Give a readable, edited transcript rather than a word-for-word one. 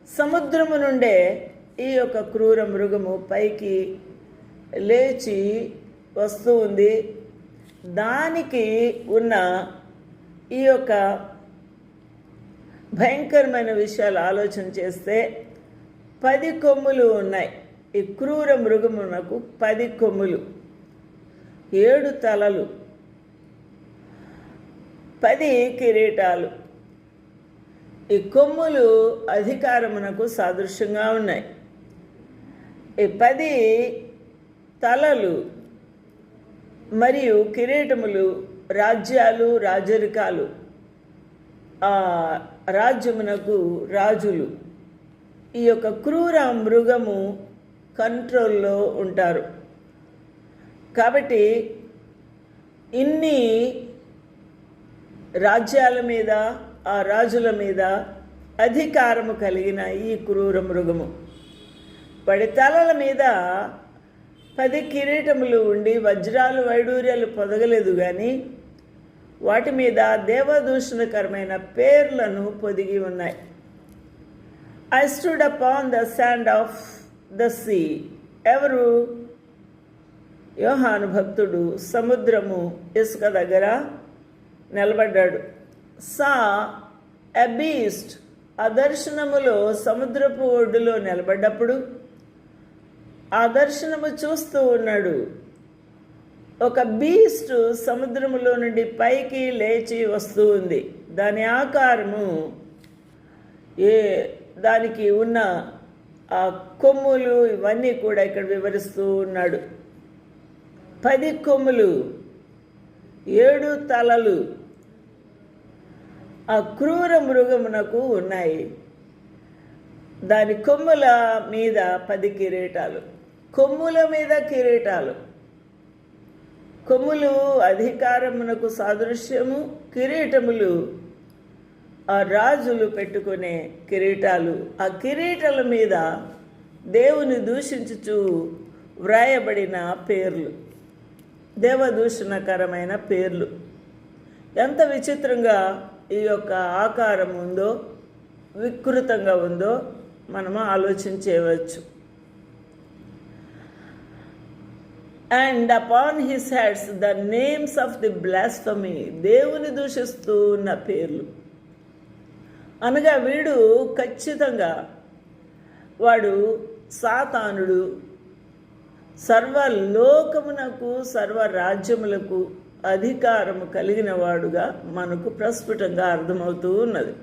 సముద్రము నుండే ఈ యొక్క క్రూర మృగము పైకి లేచి వస్తూ ఉంది. దానికి ఉన్న ఈ యొక్క భయంకరమైన విషయాలు ఆలోచన చేస్తే 10 కొమ్ములు ఉన్నాయి. ఈ క్రూర మృగమునకు 10 కొమ్ములు, 7 తలలు, 10 కిరీటాలు. ఈ కొమ్ములు అధికారమునకు సాదృశ్యంగా ఉన్నాయి. ఈ 10 తలలు మరియు కిరీటములు రాజ్యాలు, రాజరికాలు, రాజ్యమునకు రాజులు ఈ యొక్క క్రూర మృగము కంట్రోల్లో ఉంటారు. కాబట్టి ఇన్ని రాజ్యాల మీద, ఆ రాజుల మీద అధికారము కలిగిన ఈ క్రూర మృగము, వాడి తలల మీద 10 కిరీటములు ఉండి వజ్రాలు వైడూర్యాలు పొదగలేదు, కానీ వాటి మీద దేవదూషణకరమైన పేర్లను పొదిగి ఉన్నాయి. I stood upon the sand of the sea. ఎవరు? యోహాను భక్తుడు సముద్రము ఇసుక దగ్గర నిలబడ్డాడు. Saw a beast. ఆ దర్శనములో సముద్రపు ఒడ్డులో నిలబడ్డప్పుడు ఆ దర్శనము చూస్తూ ఉన్నాడు. ఒక బీస్ట్ సముద్రములో నుండి పైకి లేచి వస్తూ ఉంది. దాని ఆకారము, దానికి ఉన్న ఆ కొమ్ములు ఇవన్నీ కూడా ఇక్కడ వివరిస్తూ ఉన్నాడు. 10 కొమ్ములు, 7 తలలు ఆ క్రూర మృగమునకు ఉన్నాయి. దాని కొమ్ముల మీద 10 కిరీటాలు, కొమ్ముల మీద కిరీటాలు. కొమ్ములు అధికారమునకు సాదృశ్యము, కిరీటములు ఆ రాజులు పెట్టుకునే కిరీటాలు. ఆ కిరీటాల మీద దేవుని దూషించుచు వ్రాయబడిన పేర్లు, దేవదూషణకరమైన పేర్లు. ఎంత విచిత్రంగా ఈ యొక్క ఆకారం ఉందో, వికృతంగా ఉందో మనము ఆలోచించవచ్చు. And upon his heads the names of the blasphemy. దేవుని దూషిస్తూ ఉన్న పేర్లు. అనగా వీడు ఖచ్చితంగా వాడు సాతానుడు, సర్వలోకమునకు సర్వరాజ్యములకు అధికారము కలిగిన వాడుగా మనకు ప్రస్ఫుటంగా అర్థమవుతూ ఉన్నది.